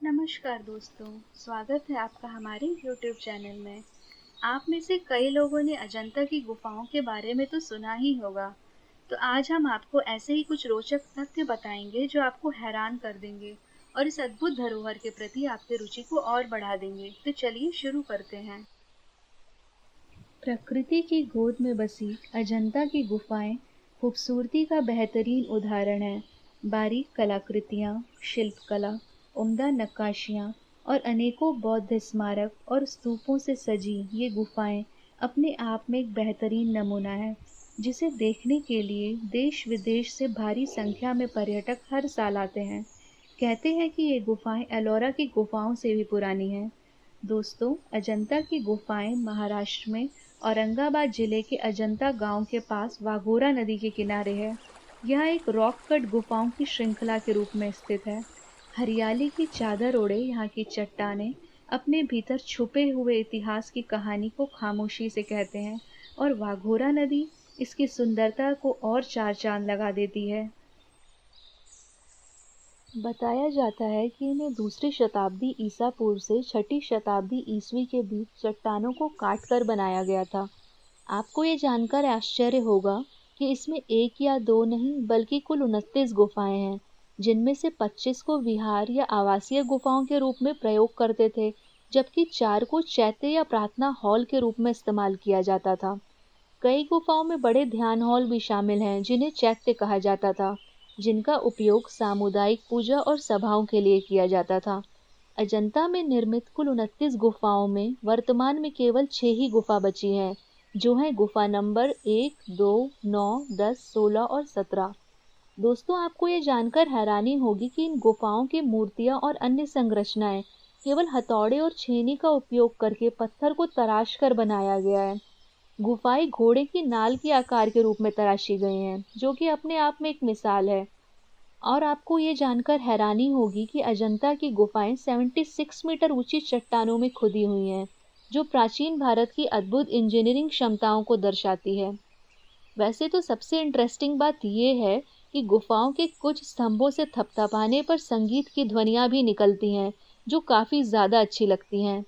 नमस्कार दोस्तों, स्वागत है आपका हमारे YouTube चैनल में। आप में से कई लोगों ने अजंता की गुफाओं के बारे में तो सुना ही होगा। तो आज हम आपको ऐसे ही कुछ रोचक तथ्य बताएंगे जो आपको हैरान कर देंगे और इस अद्भुत धरोहर के प्रति आपकी रुचि को और बढ़ा देंगे। तो चलिए शुरू करते हैं। प्रकृति की गोद में बसी अजंता की गुफाएं खूबसूरती का बेहतरीन उदाहरण है। बारीक कलाकृतियां, शिल्पकला, उम्दा नक्काशियां और अनेकों बौद्ध स्मारक और स्तूपों से सजी ये गुफाएं अपने आप में एक बेहतरीन नमूना है, जिसे देखने के लिए देश विदेश से भारी संख्या में पर्यटक हर साल आते हैं। कहते हैं कि ये गुफाएं एलोरा की गुफाओं से भी पुरानी हैं। दोस्तों, अजंता की गुफाएं महाराष्ट्र में औरंगाबाद जिले के अजंता गांव के पास वाघोरा नदी के किनारे है। यह एक रॉक कट गुफाओं की श्रृंखला के रूप में स्थित है। हरियाली की चादर ओढ़े यहाँ की चट्टानें अपने भीतर छुपे हुए इतिहास की कहानी को खामोशी से कहते हैं और वाघोरा नदी इसकी सुंदरता को और चार चांद लगा देती है। बताया जाता है कि इन्हें दूसरी शताब्दी ईसा पूर्व से छठी शताब्दी ईस्वी के बीच चट्टानों को काटकर बनाया गया था। आपको ये जानकर आश्चर्य होगा कि इसमें एक या दो नहीं बल्कि कुल 29 गुफाएं हैं, जिनमें से 25 को विहार या आवासीय गुफाओं के रूप में प्रयोग करते थे, जबकि 4 को चैत्य या प्रार्थना हॉल के रूप में इस्तेमाल किया जाता था। कई गुफाओं में बड़े ध्यान हॉल भी शामिल हैं, जिन्हें चैत्य कहा जाता था, जिनका उपयोग सामुदायिक पूजा और सभाओं के लिए किया जाता था। अजंता में निर्मित कुल 29 गुफाओं में वर्तमान में केवल 6 ही गुफा बची हैं, जो हैं गुफा नंबर 1, 2, 9, 10, 16 और 17। दोस्तों, आपको ये जानकर हैरानी होगी कि इन गुफाओं की मूर्तियां और अन्य संरचनाएं केवल हथौड़े और छेनी का उपयोग करके पत्थर को तराश कर बनाया गया है। गुफाएं घोड़े की नाल के आकार के रूप में तराशी गई हैं, जो कि अपने आप में एक मिसाल है। और आपको ये जानकर हैरानी होगी कि अजंता की गुफाएं 76 मीटर ऊंची चट्टानों में खुदी हुई हैं, जो प्राचीन भारत की अद्भुत इंजीनियरिंग क्षमताओं को दर्शाती है। वैसे तो सबसे इंटरेस्टिंग बात यह है कि गुफाओं के कुछ स्तंभों से थपथपाने पर संगीत की ध्वनियां भी निकलती हैं, जो काफ़ी ज़्यादा अच्छी लगती हैं।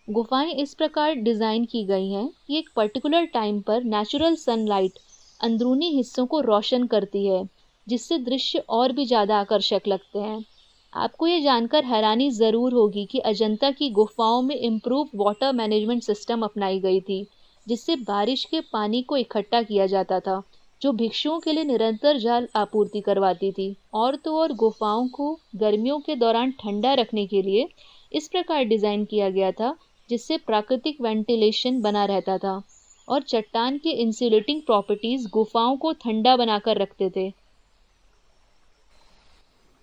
गुफाएं इस प्रकार डिज़ाइन की गई हैं कि एक पर्टिकुलर टाइम पर नेचुरल सनलाइट अंदरूनी हिस्सों को रोशन करती है, जिससे दृश्य और भी ज़्यादा आकर्षक लगते हैं। आपको ये जानकर हैरानी ज़रूर होगी कि अजंता की गुफाओं में इम्प्रूव वाटर मैनेजमेंट सिस्टम अपनाई गई थी, जिससे बारिश के पानी को इकट्ठा किया जाता था, जो भिक्षुओं के लिए निरंतर जल आपूर्ति करवाती थी। और तो और गुफाओं को गर्मियों के दौरान ठंडा रखने के लिए इस प्रकार डिज़ाइन किया गया था, जिससे प्राकृतिक वेंटिलेशन बना रहता था और चट्टान के इंसुलेटिंग प्रॉपर्टीज गुफाओं को ठंडा बनाकर रखते थे।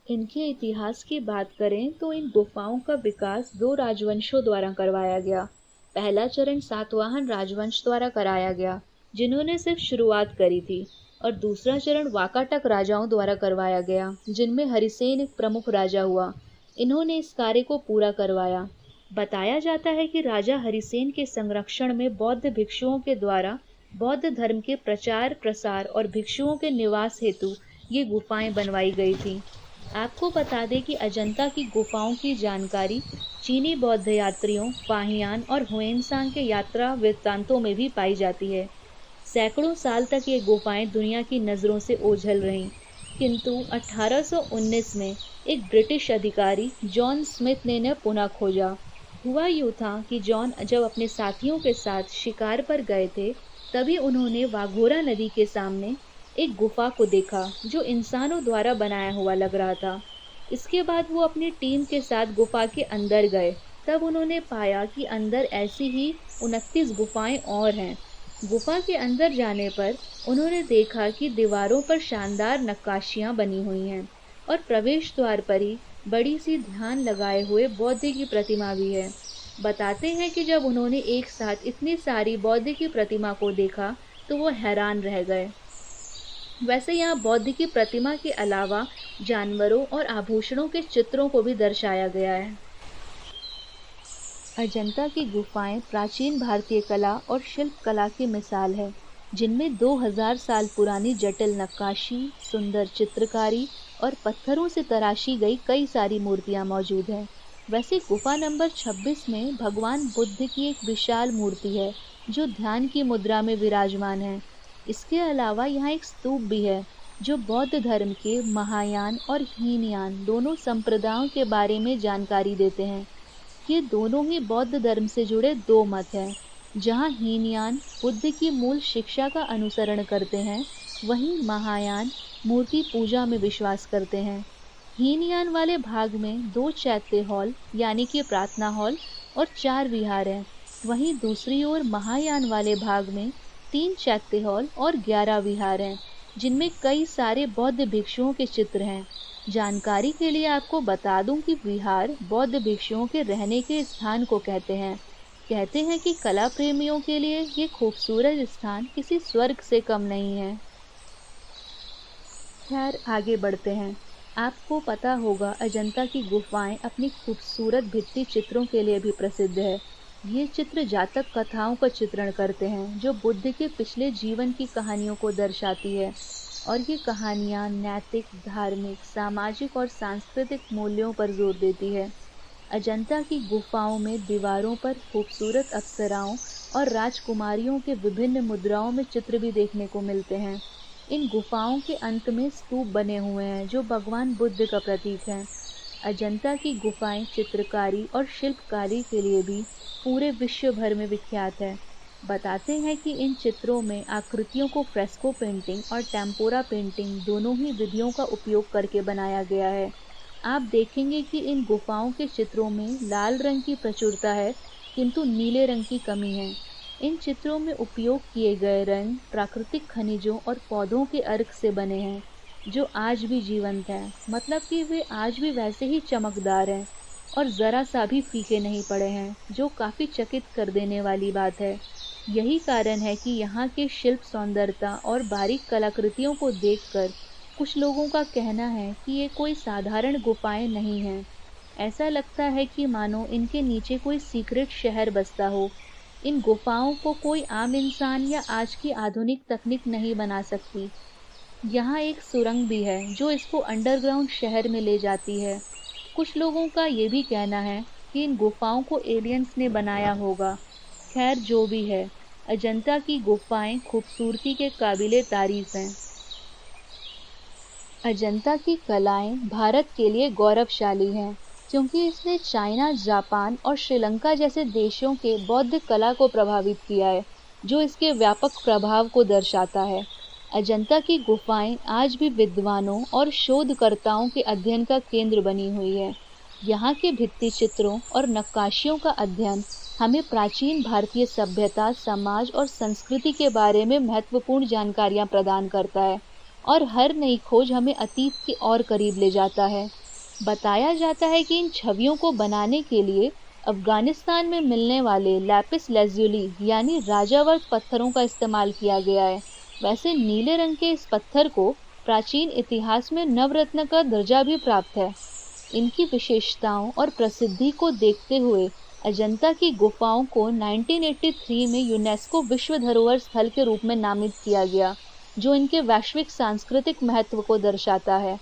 इनके इतिहास की बात करें तो इन गुफाओं का विकास दो राजवंशों द्वारा करवाया गया। पहला चरण सातवाहन राजवंश द्वारा कराया गया, जिन्होंने सिर्फ शुरुआत करी थी, और दूसरा चरण वाकाटक राजाओं द्वारा करवाया गया, जिनमें हरिसेन एक प्रमुख राजा हुआ। इन्होंने इस कार्य को पूरा करवाया। बताया जाता है कि राजा हरिसेन के संरक्षण में बौद्ध भिक्षुओं के द्वारा बौद्ध धर्म के प्रचार प्रसार और भिक्षुओं के निवास हेतु ये गुफाएं बनवाई गई थी। आपको बता दें कि अजंता की गुफाओं की जानकारी चीनी बौद्ध यात्रियों, फाहियान और हुएनसांग के यात्रा वृत्तांतों में भी पाई जाती है। सैकड़ों साल तक ये गुफाएं दुनिया की नज़रों से ओझल रहीं, किंतु 1819 में एक ब्रिटिश अधिकारी जॉन स्मिथ ने इन्हें पुनः खोजा। हुआ यूँ था कि जॉन जब अपने साथियों के साथ शिकार पर गए थे, तभी उन्होंने वाघोरा नदी के सामने एक गुफा को देखा, जो इंसानों द्वारा बनाया हुआ लग रहा था। इसके बाद वो अपनी टीम के साथ गुफा के अंदर गए। तब उन्होंने पाया कि अंदर ऐसी ही 29 गुफाएं और हैं। गुफा के अंदर जाने पर उन्होंने देखा कि दीवारों पर शानदार नक्काशियां बनी हुई हैं और प्रवेश द्वार पर ही बड़ी सी ध्यान लगाए हुए बौद्ध की प्रतिमा भी है। बताते हैं कि जब उन्होंने एक साथ इतनी सारी बौद्ध की प्रतिमा को देखा तो वो हैरान रह गए। वैसे यहाँ बौद्ध की प्रतिमा के अलावा जानवरों और आभूषणों के चित्रों को भी दर्शाया गया है। अजंता की गुफाएं प्राचीन भारतीय कला और शिल्प कला की मिसाल है, जिनमें 2000 साल पुरानी जटिल नक्काशी, सुंदर चित्रकारी और पत्थरों से तराशी गई कई सारी मूर्तियां मौजूद हैं। वैसे गुफा नंबर 26 में भगवान बुद्ध की एक विशाल मूर्ति है जो ध्यान की मुद्रा में विराजमान है। इसके अलावा यहाँ एक स्तूप भी है जो बौद्ध धर्म के महायान और हीनयान दोनों संप्रदायों के बारे में जानकारी देते हैं। ये दोनों ही बौद्ध धर्म से जुड़े दो मत हैं। जहाँ हीनयान बुद्ध की मूल शिक्षा का अनुसरण करते हैं, वहीं महायान मूर्ति पूजा में विश्वास करते हैं। हीनयान वाले भाग में 2 चैत्य हॉल यानी कि प्रार्थना हॉल और 4 विहार हैं। वहीं दूसरी ओर महायान वाले भाग में 3 चैत्य हॉल और 11 विहार हैं, जिनमें कई सारे बौद्ध भिक्षुओं के चित्र हैं। जानकारी के लिए आपको बता दूं कि विहार बौद्ध भिक्षुओं के रहने के स्थान को कहते हैं। कहते हैं कि कला प्रेमियों के लिए ये खूबसूरत स्थान किसी स्वर्ग से कम नहीं है। खैर, आगे बढ़ते हैं। आपको पता होगा अजंता की गुफाएं अपनी खूबसूरत भित्ति चित्रों के लिए भी प्रसिद्ध है। ये चित्र जातक कथाओं का चित्रण करते हैं जो बुद्ध के पिछले जीवन की कहानियों को दर्शाती है, और ये कहानियाँ नैतिक, धार्मिक, सामाजिक और सांस्कृतिक मूल्यों पर जोर देती है। अजंता की गुफाओं में दीवारों पर खूबसूरत अप्सराओं और राजकुमारियों के विभिन्न मुद्राओं में चित्र भी देखने को मिलते हैं। इन गुफाओं के अंत में स्तूप बने हुए हैं जो भगवान बुद्ध का प्रतीक हैं। अजंता की गुफाएं चित्रकारी और शिल्पकारी के लिए भी पूरे विश्व भर में विख्यात है। बताते हैं कि इन चित्रों में आकृतियों को फ्रेस्को पेंटिंग और टेम्पोरा पेंटिंग दोनों ही विधियों का उपयोग करके बनाया गया है। आप देखेंगे कि इन गुफाओं के चित्रों में लाल रंग की प्रचुरता है, किंतु नीले रंग की कमी है। इन चित्रों में उपयोग किए गए रंग प्राकृतिक खनिजों और पौधों के अर्क से बने हैं, जो आज भी जीवंत हैं। मतलब कि वे आज भी वैसे ही चमकदार हैं और ज़रा सा भी फीके नहीं पड़े हैं, जो काफ़ी चकित कर देने वाली बात है। यही कारण है कि यहाँ के शिल्प सौंदर्यता और बारीक कलाकृतियों को देखकर कुछ लोगों का कहना है कि ये कोई साधारण गुफाएं नहीं हैं। ऐसा लगता है कि मानो इनके नीचे कोई सीक्रेट शहर बसता हो। इन गुफाओं को कोई आम इंसान या आज की आधुनिक तकनीक नहीं बना सकती। यहाँ एक सुरंग भी है जो इसको अंडरग्राउंड शहर में ले जाती है। कुछ लोगों का ये भी कहना है कि इन गुफाओं को एलियंस ने बनाया होगा। खैर, जो भी है, अजंता की गुफाएं खूबसूरती के काबिले तारीफ हैं। अजंता की कलाएं भारत के लिए गौरवशाली हैं, क्योंकि इसने चाइना, जापान और श्रीलंका जैसे देशों के बौद्ध कला को प्रभावित किया है, जो इसके व्यापक प्रभाव को दर्शाता है। अजंता की गुफाएं आज भी विद्वानों और शोधकर्ताओं के अध्ययन का केंद्र बनी हुई है। यहाँ के भित्ति चित्रों और नक्काशियों का अध्ययन हमें प्राचीन भारतीय सभ्यता, समाज और संस्कृति के बारे में महत्वपूर्ण जानकारियाँ प्रदान करता है, और हर नई खोज हमें अतीत के और करीब ले जाता है। बताया जाता है कि इन छवियों को बनाने के लिए अफगानिस्तान में मिलने वाले लैपिस लैजुली यानी राजावर्त पत्थरों का इस्तेमाल किया गया है। वैसे नीले रंग के इस पत्थर को प्राचीन इतिहास में नवरत्न का दर्जा भी प्राप्त है। इनकी विशेषताओं और प्रसिद्धि को देखते हुए अजंता की गुफाओं को 1983 में यूनेस्को विश्व धरोहर स्थल के रूप में नामित किया गया, जो इनके वैश्विक सांस्कृतिक महत्व को दर्शाता है।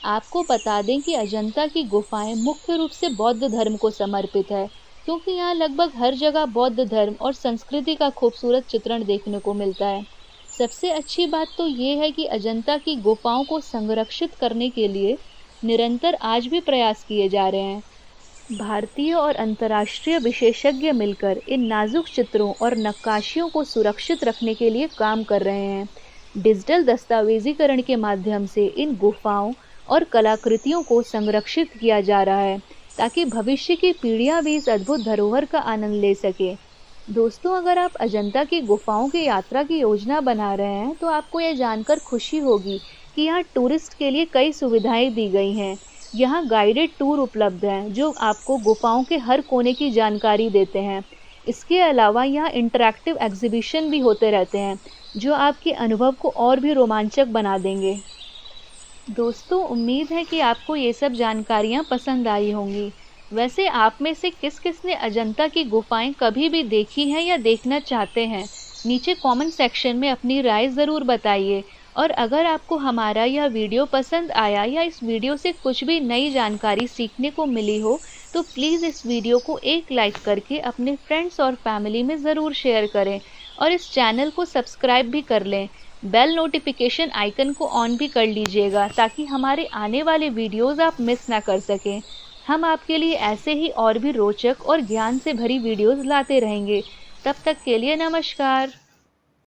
आपको बता दें कि अजंता की गुफाएं मुख्य रूप से बौद्ध धर्म को समर्पित है, क्योंकि यहाँ लगभग हर जगह बौद्ध धर्म और संस्कृति का खूबसूरत चित्रण देखने को मिलता है। सबसे अच्छी बात तो ये है कि अजंता की गुफाओं को संरक्षित करने के लिए निरंतर आज भी प्रयास किए जा रहे हैं। भारतीय और अंतर्राष्ट्रीय विशेषज्ञ मिलकर इन नाजुक चित्रों और नक्काशियों को सुरक्षित रखने के लिए काम कर रहे हैं। डिजिटल दस्तावेजीकरण के माध्यम से इन गुफाओं और कलाकृतियों को संरक्षित किया जा रहा है, ताकि भविष्य की पीढ़ियां भी इस अद्भुत धरोहर का आनंद ले सके। दोस्तों, अगर आप अजंता की गुफाओं की यात्रा की योजना बना रहे हैं, तो आपको यह जानकर खुशी होगी कि यहाँ टूरिस्ट के लिए कई सुविधाएं दी गई हैं। यहाँ गाइडेड टूर उपलब्ध हैं, जो आपको गुफाओं के हर कोने की जानकारी देते हैं। इसके अलावा यहाँ इंटरैक्टिव एग्जीबिशन भी होते रहते हैं, जो आपके अनुभव को और भी रोमांचक बना देंगे। दोस्तों, उम्मीद है कि आपको ये सब जानकारियाँ पसंद आई होंगी। वैसे आप में से किस किस ने अजंता की गुफाएं कभी भी देखी हैं या देखना चाहते हैं? नीचे कमेंट सेक्शन में अपनी राय ज़रूर बताइए। और अगर आपको हमारा यह वीडियो पसंद आया या इस वीडियो से कुछ भी नई जानकारी सीखने को मिली हो, तो प्लीज़ इस वीडियो को एक लाइक करके अपने फ्रेंड्स और फैमिली में ज़रूर शेयर करें और इस चैनल को सब्सक्राइब भी कर लें। बेल नोटिफिकेशन आइकन को ऑन भी कर लीजिएगा ताकि हमारे आने वाले वीडियोज़ आप मिस ना कर सकें। हम आपके लिए ऐसे ही और भी रोचक और ज्ञान से भरी वीडियोज़ लाते रहेंगे। तब तक के लिए नमस्कार।